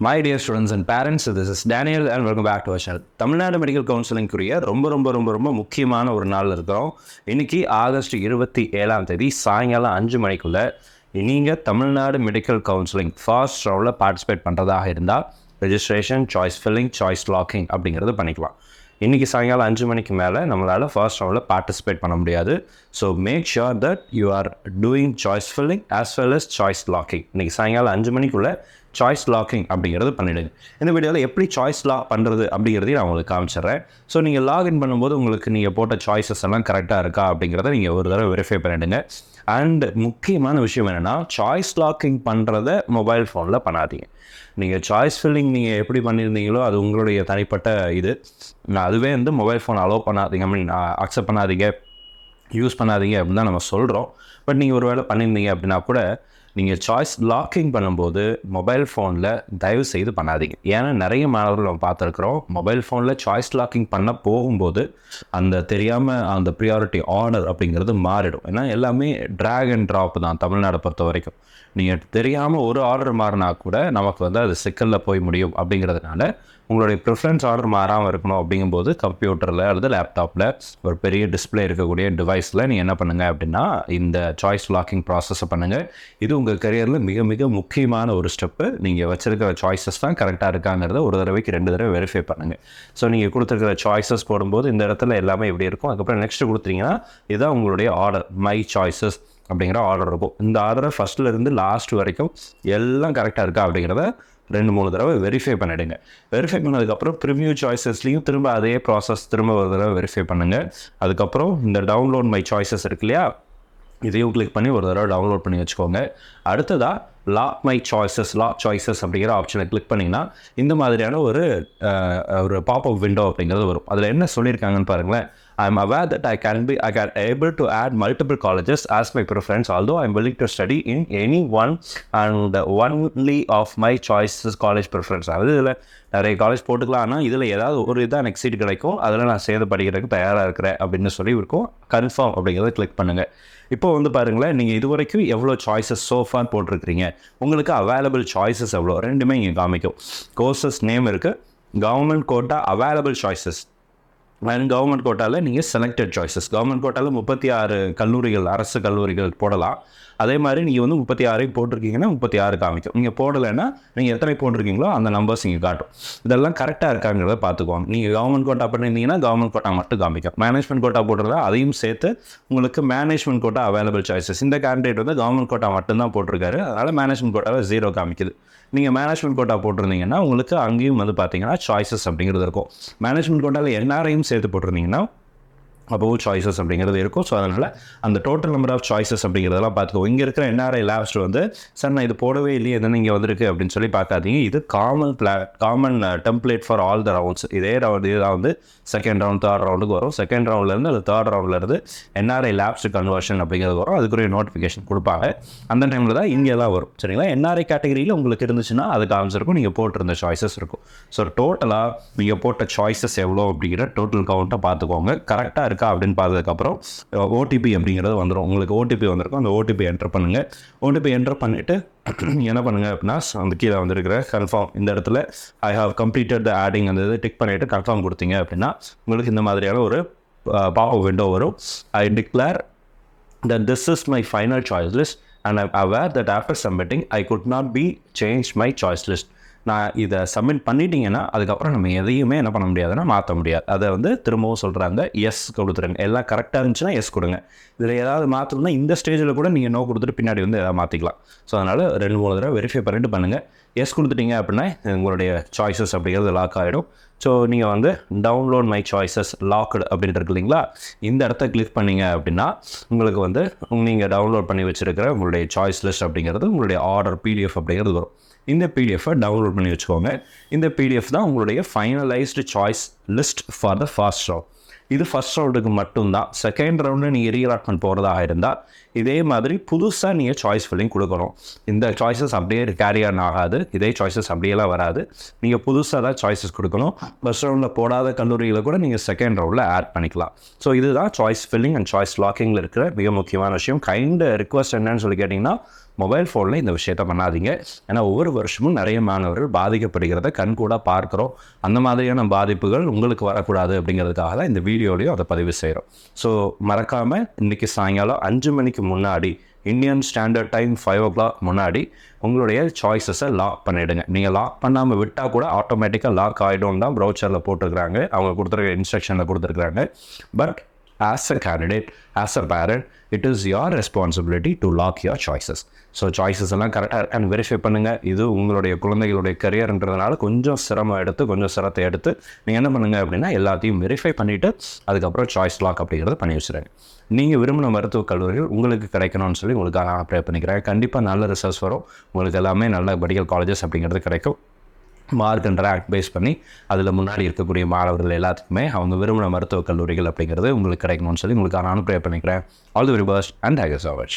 My dear students and parents, this is Daniel and welcome back to our channel. Tamil Nadu medical கவுன்சிலிங்குரிய ரொம்ப முக்கியமான ஒரு நாள் இருக்கிறோம். இன்னைக்கு ஆகஸ்ட் 27 சாயங்காலம் 5 மணிக்குள்ள நீங்கள் தமிழ்நாடு மெடிக்கல் கவுன்சிலிங் ஃபர்ஸ்ட் ரவுண்டில் பார்ட்டிசிபேட் பண்ணுறதாக இருந்தால் registration, choice filling, choice locking அப்படிங்கிறது பண்ணிக்கலாம். இன்றைக்கி சாயங்காலம் 5 மணிக்கு மேலே நம்மளால் ஃபர்ஸ்ட் ரவுண்டில் பார்ட்டிசிபேட் பண்ண முடியாது. So make sure that you are doing choice filling as well as choice locking. இன்றைக்கி சாயங்காலம் 5 மணிக்குள்ளே சாய்ஸ் லாக்கிங் அப்படிங்கிறது பண்ணிவிடுங்க. இந்த வீடியோவில் எப்படி சாய்ஸ் லாக் பண்ணுறது அப்படிங்கிறதையும் நான் உங்களுக்கு காமிச்சிட்றேன். ஸோ நீங்கள் லாகின் பண்ணும்போது உங்களுக்கு நீங்கள் போட்ட சாய்ஸஸ் எல்லாம் கரெக்டாக இருக்கா அப்படிங்கிறத நீங்கள் ஒரு தடவை வெரிஃபை பண்ணிவிடுங்க. அண்ட் முக்கியமான விஷயம் என்னென்னா, சாய்ஸ் லாக்கிங் பண்ணுறத மொபைல் ஃபோனில் பண்ணாதீங்க. நீங்கள் சாய்ஸ் ஃபில்லிங் நீங்கள் எப்படி பண்ணியிருந்தீங்களோ அது உங்களுடைய தனிப்பட்ட இது. அதுவே மொபைல் ஃபோன் அலோவ் பண்ணாதீங்க, அக்செப்ட் பண்ணாதீங்க, யூஸ் பண்ணாதீங்க அப்படின்னு தான் நம்ம சொல்கிறோம். பட் நீங்கள் ஒரு வேளை பண்ணியிருந்தீங்க அப்படின்னா கூட நீங்கள் சாய்ஸ் லாக்கிங் பண்ணும்போது மொபைல் ஃபோனில் தயவு செய்து பண்ணாதீங்க. ஏன்னா நிறைய மாணவர்கள் நம்ம பார்த்துருக்குறோம், மொபைல் ஃபோனில் சாய்ஸ் லாக்கிங் பண்ண போகும்போது அந்த தெரியாமல் அந்த ப்ரியாரிட்டி ஆர்டர் அப்படிங்கிறது மாறிடும். ஏன்னா எல்லாமே ட்ராக் அண்ட் ட்ராப் தான் தமிழ்நாடை பொறுத்த வரைக்கும். நீங்கள் தெரியாமல் ஒரு ஆர்டர் மாறினா கூட நமக்கு அது சிக்கலில் போய் முடியும். அப்படிங்கிறதுனால உங்களுடைய ப்ரிஃபரன்ஸ் ஆர்டர் மாறாமல் இருக்கணும். அப்படிங்கும்போது கம்ப்யூட்டரில் அல்லது லேப்டாப்பில் ஒரு பெரிய டிஸ்பிளே இருக்கக்கூடிய டிவைஸில் நீங்கள் என்ன பண்ணுங்கள் அப்படின்னா இந்த சாய்ஸ் லாக்கிங் ப்ராசஸை பண்ணுங்கள். இது உங்கள் கரியரில் மிக மிக முக்கியமான ஒரு ஸ்டெப்பு. நீங்கள் வச்சுருக்கிற சாய்ஸஸ் தான் கரெக்டாக இருக்காங்கிறத ஒரு தடவைக்கு 2 தடவை வெரிஃபை பண்ணுங்கள். ஸோ நீங்கள் கொடுத்துருக்கிற சாய்ஸஸ் போடும்போது இந்த இடத்துல எல்லாமே எப்படி இருக்கும். அதுக்கப்புறம் நெக்ஸ்ட்டு கொடுத்தீங்கன்னா இதுதான் உங்களுடைய ஆர்டர், மை சாய்ஸஸ் அப்படிங்கிற ஆர்டர் இருக்கும். இந்த ஆர்டரை ஃபஸ்ட்டில் லாஸ்ட் வரைக்கும் எல்லாம் கரெக்டாக இருக்கா அப்படிங்கிறத 2-3 தடவை வெரிஃபை பண்ணிவிடுங்க. வெரிஃபை பண்ணதுக்கப்புறம் ப்ரிவ்யூ சாய்ஸஸ்லையும் திரும்ப அதே ப்ராசஸ் திரும்ப ஒரு தடவை வெரிஃபை பண்ணுங்கள். அதுக்கப்புறம் இந்த டவுன்லோட் மை சாய்ஸஸ் இருக்கு இல்லையா, இதையும் கிளிக் பண்ணி ஒரு தடவை டவுன்லோட் பண்ணி வச்சுக்கோங்க. அடுத்ததாக லாக் மை சாய்ஸஸ் அப்படிங்கிற ஆப்ஷனை கிளிக் பண்ணிங்கன்னா இந்த மாதிரியான ஒரு பாப்அப் விண்டோ அப்படிங்கிறது வரும். அதில் என்ன சொல்லியிருக்காங்கன்னு பாருங்களேன். I am aware that I can able to add multiple colleges as my preference, although I am willing to study in any one and only of my choices college preference. அதாவது இதில் நிறைய college போட்டுக்கலாம், ஆனால் இதில் ஏதாவது ஒரு இதான் எனக்கு சீட் கிடைக்கும், அதில் நான் சேர்ந்து படிக்கிறதுக்கு தயாராக இருக்கிறேன் அப்படின்னு சொல்லி இருக்கும். கன்ஃபார்ம் அப்படிங்கிறத கிளிக் பண்ணுங்கள். இப்போ பாருங்களேன், நீங்கள் இது வரைக்கும் எவ்வளோ சாய்ஸஸ் சோஃபார் போட்டிருக்கிறீங்க, உங்களுக்கு அவைலபிள் சாய்ஸஸ் எவ்வளோ, ரெண்டுமே இங்கே காமிக்கும். கோர்சஸ் நேம் இருக்குது, government quota available choices and government கோட்டாவில் நீங்கள் செலக்டட் சாய்ஸஸ். கவர்மெண்ட் கோட்டாவில் 36 கல்லூரிகள், அரசு கல்லூரிகள் போடலாம். அதே மாதிரி நீங்கள் 36 போட்டிருக்கீங்கன்னா 36 காமிக்கும். நீங்கள் போடலைன்னா நீங்கள் எத்தனை போட்டிருக்கீங்களோ அந்த நம்பர்ஸ் நீங்கள் காட்டும். இதெல்லாம் கரெக்டாக இருக்காங்கிறத பார்த்துக்குவாங்க. நீங்கள் கவர்மெண்ட் கோட்டா பண்ணியிருந்தீங்கன்னா கவர்மெண்ட் கோட்டா மட்டும் காமிக்கும். மேனேஜ்மெண்ட் கோட்டா போட்டுறதா அதையும் சேர்த்து உங்களுக்கு மேனேஜ்மெண்ட் கோட்டா அவைலபிள் சாய்ஸஸ். இந்த கேண்டிடேட் கவர்மெண்ட் கோட்டா மட்டும்தான் போட்டிருக்காரு, அதனால் மேனேஜ்மெண்ட் கோட்டாவில் 0 காமிக்குது. நீங்கள் மேனேஜ்மெண்ட் கோட்டா போட்டிருந்தீங்கன்னா உங்களுக்கு அங்கேயும் பார்த்தீங்கன்னா சாய்ஸஸ் அப்படிங்கிறது இருக்கும். மேனேஜ்மெண்ட் கோட்டாவில் என்ஆர்ஐயும் சேர்த்து போட்டிருந்தீங்கன்னா அப்போது சாய்ஸஸ் அப்படிங்கிறது இருக்கும். ஸோ அதனால் அந்த டோட்டல் நம்பர் ஆஃப் சாய்ஸஸ் அப்படிங்கிறதெல்லாம் பார்த்துக்கோ. இங்கே இருக்கிற என்ஆர்ஐ லேப்ஸ் சார் நான் இது போடவே இல்லையே, எதுன்னு இங்கே வந்திருக்கு அப்படின்னு சொல்லி பார்க்காதீங்க. இது common template for all the rounds. இதே இதுதான் செகண்ட் ரவுண்ட், தேர்ட் ரவுண்டுக்கு வரும். செகண்ட் ரவுண்ட்லேருந்து அது தேர்ட் ரவுண்ட்லேருந்து என்ஆர்ஐ லேப்ஸ் கன்வர்ஷன் அப்படிங்கிறது வரும். அதுக்குரிய நோட்டிஃபிகேஷன் கொடுப்பாங்க. அந்த டைமில் தான் இங்கே தான் வரும். சரிங்களா? என்ஆர்ஐ கேட்டகரியில் உங்களுக்கு இருந்துச்சுன்னா அது காமிச்சிருக்கும், நீங்கள் போட்டிருந்த சாய்ஸஸ் இருக்கும். ஸோ டோட்டலாக நீங்கள் போட்ட சாய்ஸஸ் எவ்வளோ அப்படிங்கிற டோட்டல் கவுண்ட்டை பார்த்துக்கோங்க. கரெக்டாக இருக்கா அப்படின்னு பார்த்ததுக்கப்புறம் ஓடிபி அப்படிங்கிறது வந்துடும். உங்களுக்கு ஓடிபி வந்திருக்கும், அந்த ஓடிபி என்டர் பண்ணுங்கள். ஓடிபி என்டர் பண்ணிவிட்டு என்ன பண்ணுங்கள் அப்படின்னா அந்த கீழே வந்துருக்கிற கன்ஃபார்ம், இந்த இடத்துல I have completed the adding அந்த இது டிக் பண்ணிவிட்டு கன்ஃபார்ம் கொடுத்தீங்க அப்படின்னா உங்களுக்கு இந்த மாதிரியான ஒரு பாப்அப் விண்டோ வரும். ஐ declare that this is my final choice list and I'm aware that after submitting I could not be changed my choice list. நான் இதை சப்மிட் பண்ணிட்டீங்கன்னா அதுக்கப்புறம் நம்ம எதையுமே என்ன பண்ண முடியாதுன்னா மாற்ற முடியாது. அதை திரும்பவும் சொல்கிறாங்க, எஸ் கொடுத்துருங்க. எல்லாம் கரெக்டாக இருந்துச்சுன்னா எஸ் கொடுங்க. இதில் ஏதாவது மாற்றணும்னா இந்த ஸ்டேஜில் கூட நீங்கள் நோ கொடுத்துட்டு பின்னாடி எதாவது மாற்றிக்கலாம். ஸோ அதனால் 2-3 தடவை வெரிஃபை பண்ணிட்டு பண்ணுங்கள். எஸ் கொடுத்துட்டீங்க அப்படின்னா உங்களுடைய சாய்ஸஸ் அப்படிங்கிறது லாக் ஆகிடும். ஸோ நீங்கள் டவுன்லோட் மை சாய்ஸஸ் லாக்டு அப்படின்ட்டு இருக்கு இல்லைங்களா, இந்த இடத்த கிளிக் பண்ணிங்க அப்படின்னா உங்களுக்கு நீங்கள் டவுன்லோட் பண்ணி வச்சுருக்கிற உங்களுடைய சாய்ஸ் லிஸ்ட் அப்படிங்கிறது உங்களுடைய ஆர்டர் பிடிஎஃப் அப்படிங்கிறது வரும். இந்த பிடிஎஃப்பை டவுன்லோட் பண்ணி வச்சுக்கோங்க. இந்த பிடிஎஃப் தான் உங்களுடைய finalised choice list for the first round. இது ஃபர்ஸ்ட் ரவுண்டுக்கு மட்டும்தான். செகண்ட் ரவுண்டில் நீங்கள் ரீஅலாட்மெண்ட் போகிறதாக இருந்தால் இதே மாதிரி புதுசாக நீங்கள் சாய்ஸ் ஃபில்லிங் கொடுக்கணும். இந்த சாய்ஸஸ் அப்படியே கேரி ஆன் ஆகாது, இதே சாய்ஸஸ் அப்படியெல்லாம் வராது. நீங்கள் புதுசாக தான் சாய்ஸஸ் கொடுக்கணும். ஃபர்ஸ்ட் ரவுண்டில் போடாத கல்லூரிகளை கூட நீங்கள் செகண்ட் ரவுண்டில் ஆட் பண்ணிக்கலாம். ஸோ இதுதான் சாய்ஸ் ஃபில்லிங் அண்ட் சாய்ஸ் லாக்கிங்கில் இருக்கிற மிக முக்கியமான விஷயம். ரிக்வஸ்ட் என்னன்னு சொல்லி கேட்டிங்கன்னா மொபைல் ஃபோனில் இந்த விஷயத்த பண்ணாதீங்க. ஏன்னா ஒவ்வொரு வருஷமும் நிறைய மாணவர்கள் பாதிக்கப்படுகிறத கண்கூட பார்க்குறோம். அந்த மாதிரியான பாதிப்புகள் உங்களுக்கு வரக்கூடாது அப்படிங்கிறதுக்காக தான் இந்த வீடியோலையும் அதை பதிவு செய்கிறோம். ஸோ மறக்காமல் இன்றைக்கி சாயங்காலம் 5 மணிக்கு முன்னாடி இந்தியன் ஸ்டாண்டர்ட் டைம் 5 o'clock முன்னாடி உங்களுடைய சாய்ஸஸை லாக் பண்ணிவிடுங்க. நீங்கள் லாக் பண்ணாமல் விட்டால் கூட ஆட்டோமேட்டிக்காக லாக் ஆகிடும் தான் ப்ரௌச்சரில் போட்டிருக்கிறாங்க, அவங்க கொடுத்துருக்க இன்ஸ்ட்ரக்ஷனில் கொடுத்துருக்குறாங்க. But as a candidate, as a parent, it is your responsibility to lock your choices. So choices எல்லாம் கரெக்டாக அண்ட் வெரிஃபை பண்ணுங்கள். இது உங்களுடைய குழந்தைகளுடைய கரியர்ன்றதுனால கொஞ்சம் சிரத்தை எடுத்து நீங்கள் என்ன பண்ணுங்கள் அப்படின்னா எல்லாத்தையும் வெரிஃபை பண்ணிவிட்டு அதுக்கப்புறம் சாய்ஸ் லாக் அப்படிங்கிறத பண்ணி வச்சுருங்க. நீங்கள் விரும்பின மருத்துவக் கல்லூரிகள் உங்களுக்கு கிடைக்கணும்னு சொல்லி உங்களுக்காக நான் ப்ரே பண்ணிக்கிறேன். கண்டிப்பாக நல்ல ரிசல்ட்ஸ் வரும். உங்களுக்கு எல்லாமே நல்ல மெடிக்கல் காலேஜஸ் அப்படிங்கிறது கிடைக்கும். மார்க் அண்ட் ரேங்க் பேஸ் பண்ணி அதில் முன்னாடி இருக்கக்கூடிய மாணவர்கள் எல்லாத்துக்குமே அவங்க விரும்பின மருத்துவக் கல்லூரிகள் அப்படிங்கிறது உங்களுக்கு கிடைக்கணும்னு சொல்லி உங்களுக்காக நான் ப்ரே பண்ணிக்கிறேன். All the very best and thank you so much.